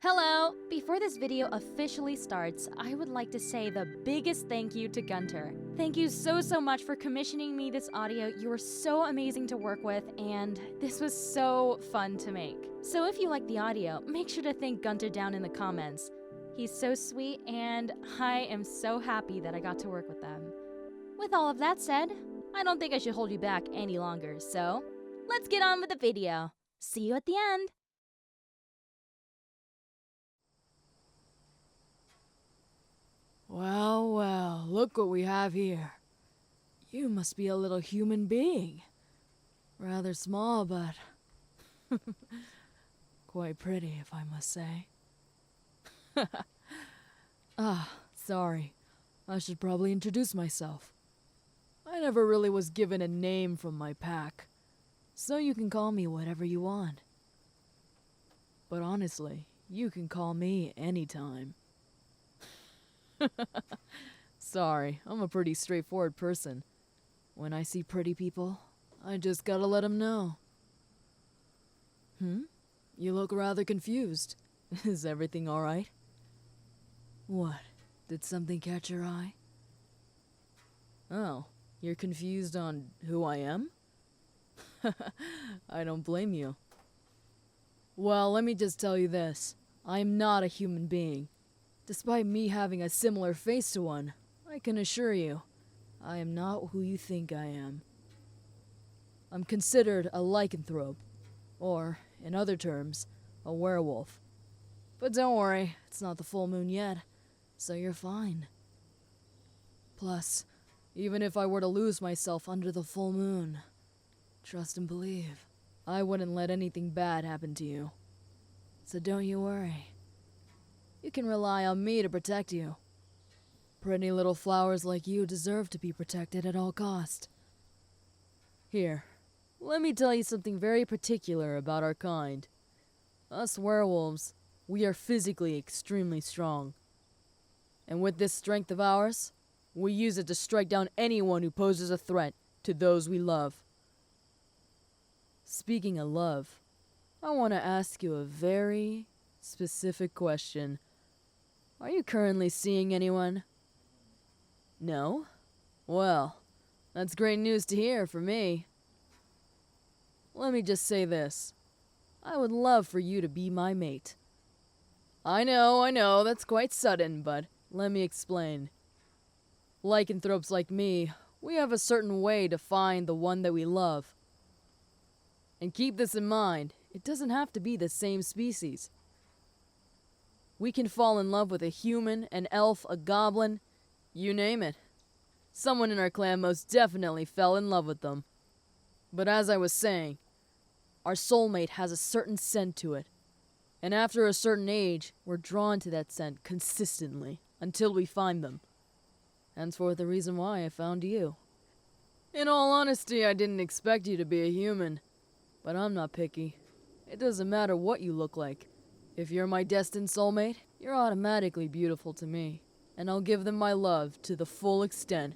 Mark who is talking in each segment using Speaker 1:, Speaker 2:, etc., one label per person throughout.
Speaker 1: Hello! Before this video officially starts, I would like to say the biggest thank you to Gunter. Thank you so much for commissioning me this audio. You were so amazing to work with, and this was so fun to make. So if you like the audio, make sure to thank Gunter down in the comments. He's so sweet, and I am so happy that I got to work with them. With all of that said, I don't think I should hold you back any longer, so let's get on with the video. See you at the end!
Speaker 2: Well, look what we have here. You must be a little human being. Rather small, but quite pretty, if I must say. Sorry. I should probably introduce myself. I never really was given a name from my pack, so you can call me whatever you want. But honestly, you can call me anytime. Sorry, I'm a pretty straightforward person. When I see pretty people, I just gotta let them know. You look rather confused. Is everything alright? What? Did something catch your eye? Oh, you're confused on who I am? I don't blame you. Well, let me just tell you this. I'm not a human being. Despite me having a similar face to one, I can assure you, I am not who you think I am. I'm considered a lycanthrope, or, in other terms, a werewolf. But don't worry, it's not the full moon yet, so you're fine. Plus, even if I were to lose myself under the full moon, trust and believe, I wouldn't let anything bad happen to you. So don't you worry. You can rely on me to protect you. Pretty little flowers like you deserve to be protected at all cost. Here, let me tell you something very particular about our kind. Us werewolves, we are physically extremely strong. And with this strength of ours, we use it to strike down anyone who poses a threat to those we love. Speaking of love, I want to ask you a very specific question. Are you currently seeing anyone? No? Well, that's great news to hear for me. Let me just say this. I would love for you to be my mate. I know, that's quite sudden, but let me explain. Lycanthropes like me, we have a certain way to find the one that we love. And keep this in mind, it doesn't have to be the same species. We can fall in love with a human, an elf, a goblin, you name it. Someone in our clan most definitely fell in love with them. But as I was saying, our soulmate has a certain scent to it. And after a certain age, we're drawn to that scent consistently, until we find them. Henceforth the reason why I found you. In all honesty, I didn't expect you to be a human. But I'm not picky. It doesn't matter what you look like. If you're my destined soulmate, you're automatically beautiful to me, and I'll give them my love to the full extent.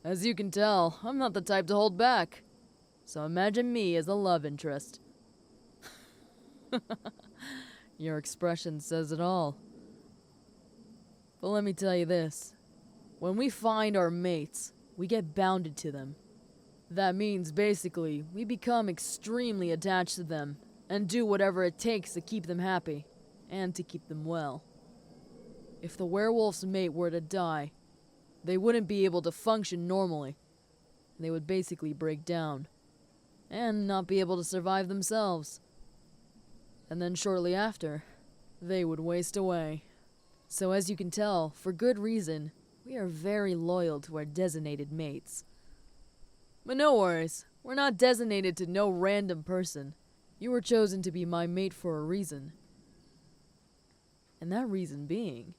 Speaker 2: As you can tell, I'm not the type to hold back, so imagine me as a love interest. Your expression says it all. But let me tell you this. When we find our mates, we get bounded to them. That means, basically, we become extremely attached to them, and do whatever it takes to keep them happy, and to keep them well. If the werewolf's mate were to die, they wouldn't be able to function normally. They would basically break down, and not be able to survive themselves. And then shortly after, they would waste away. So as you can tell, for good reason, we are very loyal to our designated mates. But no worries, we're not designated to no random person. You were chosen to be my mate for a reason. And that reason being,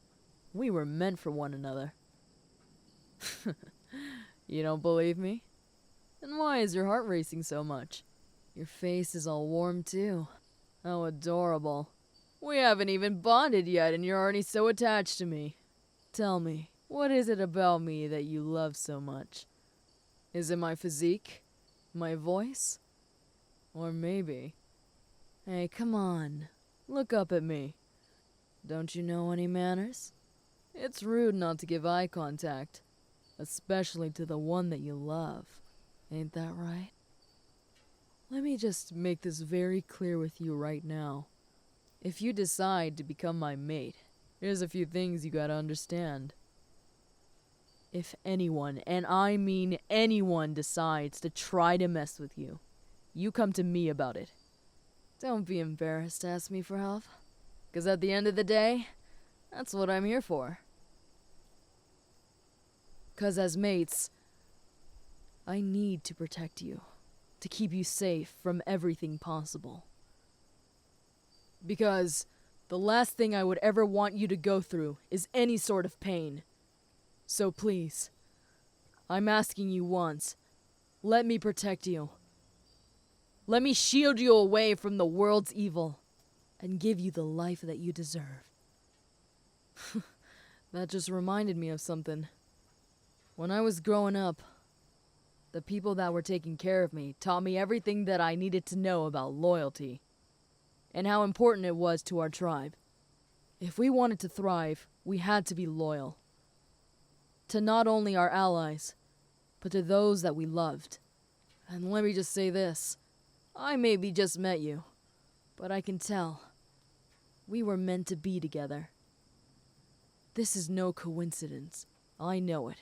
Speaker 2: we were meant for one another. You don't believe me? Then why is your heart racing so much? Your face is all warm too. How adorable. We haven't even bonded yet and you're already so attached to me. Tell me, what is it about me that you love so much? Is it my physique? My voice? Or maybe... Hey, come on. Look up at me. Don't you know any manners? It's rude not to give eye contact, especially to the one that you love. Ain't that right? Let me just make this very clear with you right now. If you decide to become my mate, here's a few things you gotta understand. If anyone, and I mean anyone, decides to try to mess with you, you come to me about it. Don't be embarrassed to ask me for help, 'cause at the end of the day, that's what I'm here for. 'Cause as mates, I need to protect you, to keep you safe from everything possible. Because the last thing I would ever want you to go through is any sort of pain. So please, I'm asking you once, let me protect you. Let me shield you away from the world's evil and give you the life that you deserve. That just reminded me of something. When I was growing up, the people that were taking care of me taught me everything that I needed to know about loyalty and how important it was to our tribe. If we wanted to thrive, we had to be loyal. To not only our allies, but to those that we loved. And let me just say this. I maybe just met you, but I can tell. We were meant to be together. This is no coincidence. I know it.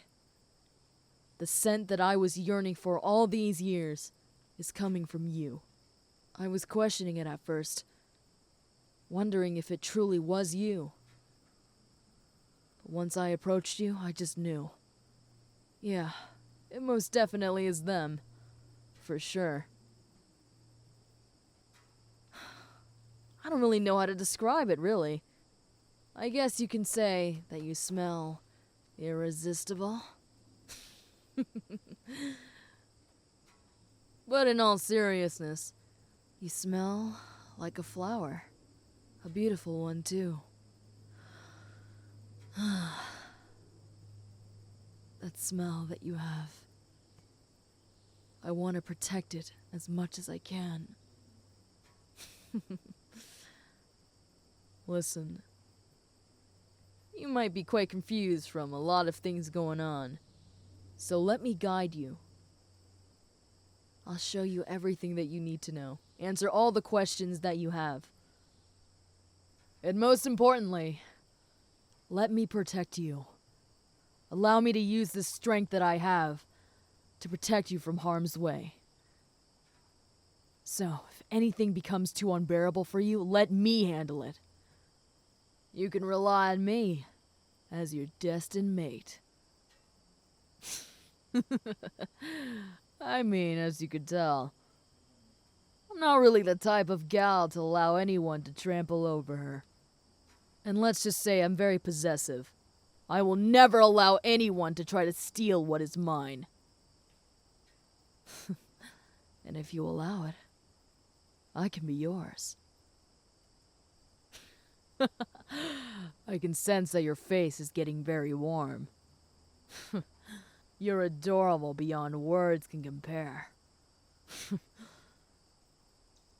Speaker 2: The scent that I was yearning for all these years is coming from you. I was questioning it at first, wondering if it truly was you. But once I approached you, I just knew. Yeah, it most definitely is them. For sure. I don't really know how to describe it, really. I guess you can say that you smell irresistible. But in all seriousness, you smell like a flower. A beautiful one, too. That smell that you have. I want to protect it as much as I can. Listen, you might be quite confused from a lot of things going on, so let me guide you. I'll show you everything that you need to know, answer all the questions that you have. And most importantly, let me protect you. Allow me to use the strength that I have to protect you from harm's way. So, if anything becomes too unbearable for you, let me handle it. You can rely on me as your destined mate. I mean, as you could tell, I'm not really the type of gal to allow anyone to trample over her. And let's just say I'm very possessive. I will never allow anyone to try to steal what is mine. And if you allow it, I can be yours. I can sense that your face is getting very warm. You're adorable beyond words can compare.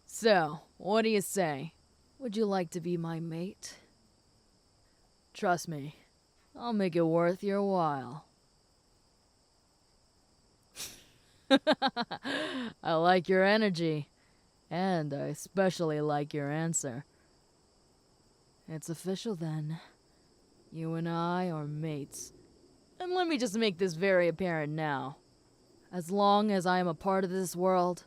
Speaker 2: So, what do you say? Would you like to be my mate? Trust me, I'll make it worth your while. I like your energy, and I especially like your answer. It's official then. You and I are mates. And let me just make this very apparent now. As long as I am a part of this world,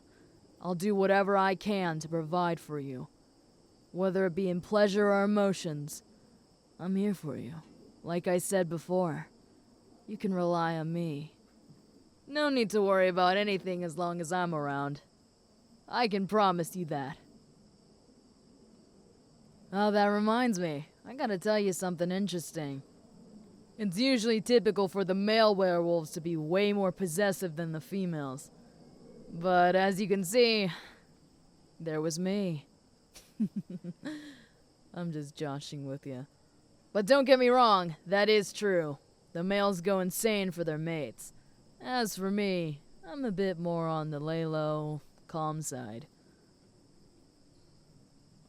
Speaker 2: I'll do whatever I can to provide for you. Whether it be in pleasure or emotions, I'm here for you. Like I said before, you can rely on me. No need to worry about anything as long as I'm around. I can promise you that. Oh, that reminds me. I gotta tell you something interesting. It's usually typical for the male werewolves to be way more possessive than the females. But as you can see, there was me. I'm just joshing with you. But don't get me wrong, that is true. The males go insane for their mates. As for me, I'm a bit more on the lay low, calm side.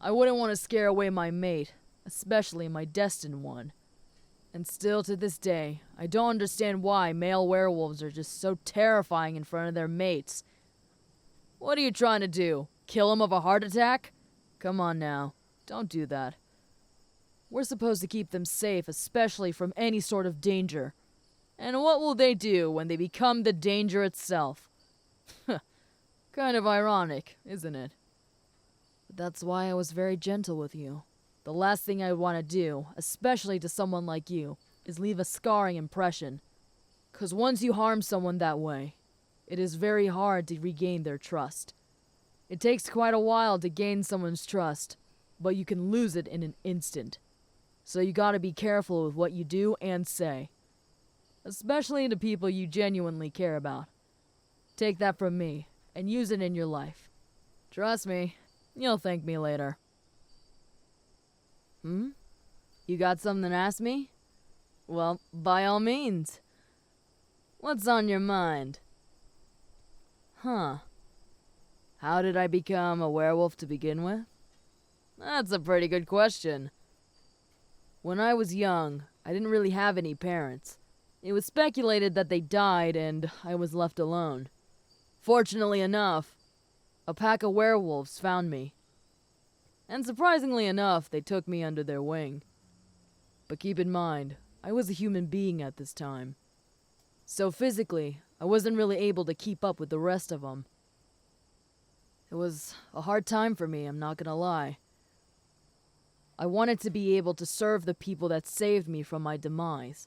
Speaker 2: I wouldn't want to scare away my mate, especially my destined one. And still to this day, I don't understand why male werewolves are just so terrifying in front of their mates. What are you trying to do? Kill him of a heart attack? Come on now, don't do that. We're supposed to keep them safe, especially from any sort of danger. And what will they do when they become the danger itself? Kind of ironic, isn't it? But that's why I was very gentle with you. The last thing I want to do, especially to someone like you, is leave a scarring impression. 'Cause once you harm someone that way, it is very hard to regain their trust. It takes quite a while to gain someone's trust, but you can lose it in an instant. So you gotta be careful with what you do and say. Especially to people you genuinely care about. Take that from me, and use it in your life. Trust me, you'll thank me later. You got something to ask me? Well, by all means. What's on your mind? How did I become a werewolf to begin with? That's a pretty good question. When I was young, I didn't really have any parents. It was speculated that they died and I was left alone. Fortunately enough, a pack of werewolves found me. And surprisingly enough, they took me under their wing. But keep in mind, I was a human being at this time. So physically, I wasn't really able to keep up with the rest of them. It was a hard time for me, I'm not gonna lie. I wanted to be able to serve the people that saved me from my demise,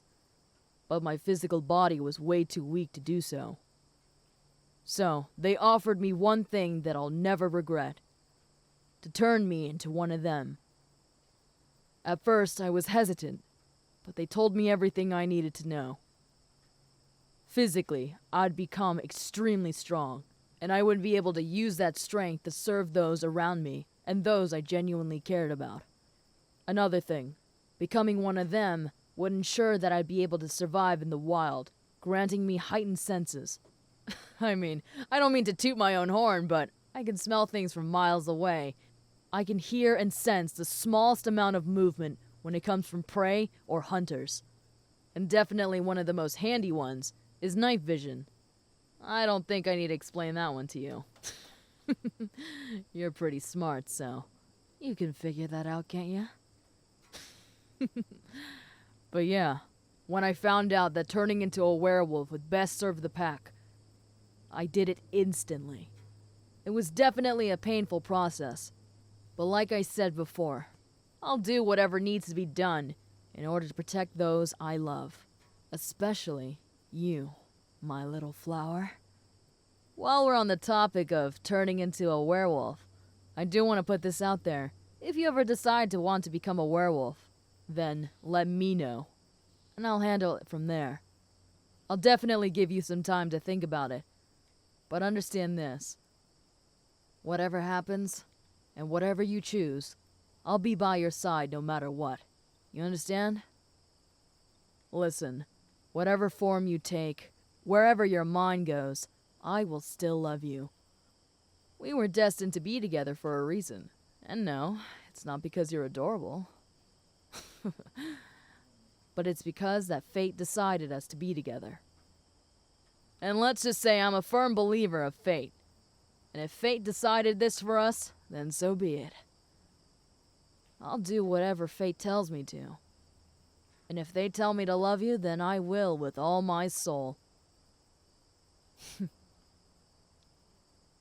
Speaker 2: but my physical body was way too weak to do so. So, they offered me one thing that I'll never regret: to turn me into one of them. At first, I was hesitant, but they told me everything I needed to know. Physically, I'd become extremely strong, and I would be able to use that strength to serve those around me and those I genuinely cared about. Another thing, becoming one of them would ensure that I'd be able to survive in the wild, granting me heightened senses. I mean, I don't mean to toot my own horn, but I can smell things from miles away. I can hear and sense the smallest amount of movement when it comes from prey or hunters. And definitely one of the most handy ones is night vision. I don't think I need to explain that one to you. You're pretty smart, so you can figure that out, can't you? But yeah, when I found out that turning into a werewolf would best serve the pack, I did it instantly. It was definitely a painful process, but like I said before, I'll do whatever needs to be done in order to protect those I love. Especially you, my little flower. While we're on the topic of turning into a werewolf, I do want to put this out there. If you ever decide to want to become a werewolf, then let me know, and I'll handle it from there. I'll definitely give you some time to think about it, but understand this. Whatever happens, and whatever you choose, I'll be by your side no matter what. You understand? Listen, whatever form you take, wherever your mind goes, I will still love you. We were destined to be together for a reason. And no, it's not because you're adorable. But it's because that fate decided us to be together. And let's just say I'm a firm believer of fate. And if fate decided this for us, then so be it. I'll do whatever fate tells me to. And if they tell me to love you, then I will with all my soul.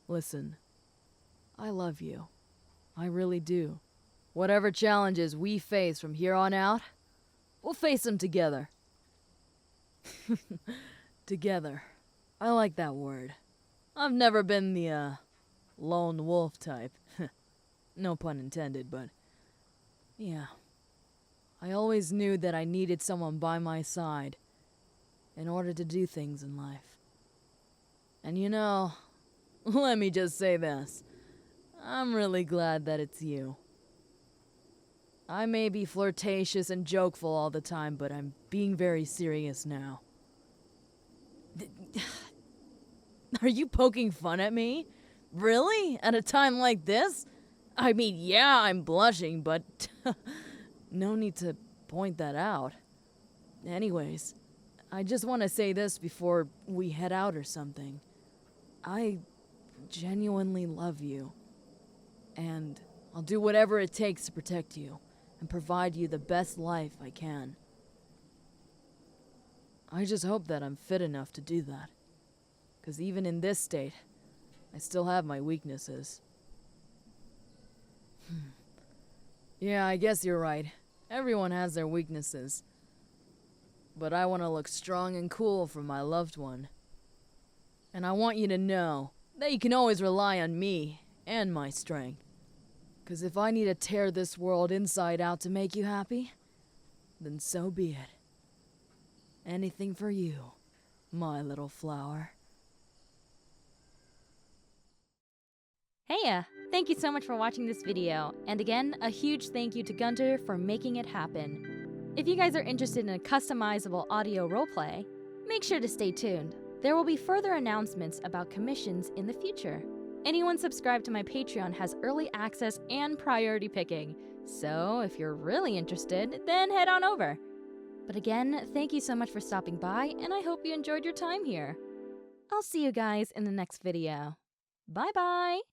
Speaker 2: Listen, I love you. I really do. Whatever challenges we face from here on out, we'll face them together. Together. I like that word. I've never been the, lone wolf type. No pun intended, but yeah. I always knew that I needed someone by my side in order to do things in life. And you know, let me just say this. I'm really glad that it's you. I may be flirtatious and jokeful all the time, but I'm being very serious now. Are you poking fun at me? Really? At a time like this? I mean, yeah, I'm blushing, but no need to point that out. Anyways, I just want to say this before we head out or something. I genuinely love you, and I'll do whatever it takes to protect you and provide you the best life I can. I just hope that I'm fit enough to do that, 'cause even in this state, I still have my weaknesses. Yeah, I guess you're right. Everyone has their weaknesses. But I want to look strong and cool for my loved one. And I want you to know that you can always rely on me and my strength. 'Cause if I need to tear this world inside out to make you happy, then so be it. Anything for you, my little flower.
Speaker 1: Heya! Thank you so much for watching this video, and again, a huge thank you to Gunter for making it happen. If you guys are interested in a customizable audio roleplay, make sure to stay tuned. There will be further announcements about commissions in the future. Anyone subscribed to my Patreon has early access and priority picking, so if you're really interested, then head on over. But again, thank you so much for stopping by, and I hope you enjoyed your time here. I'll see you guys in the next video. Bye bye!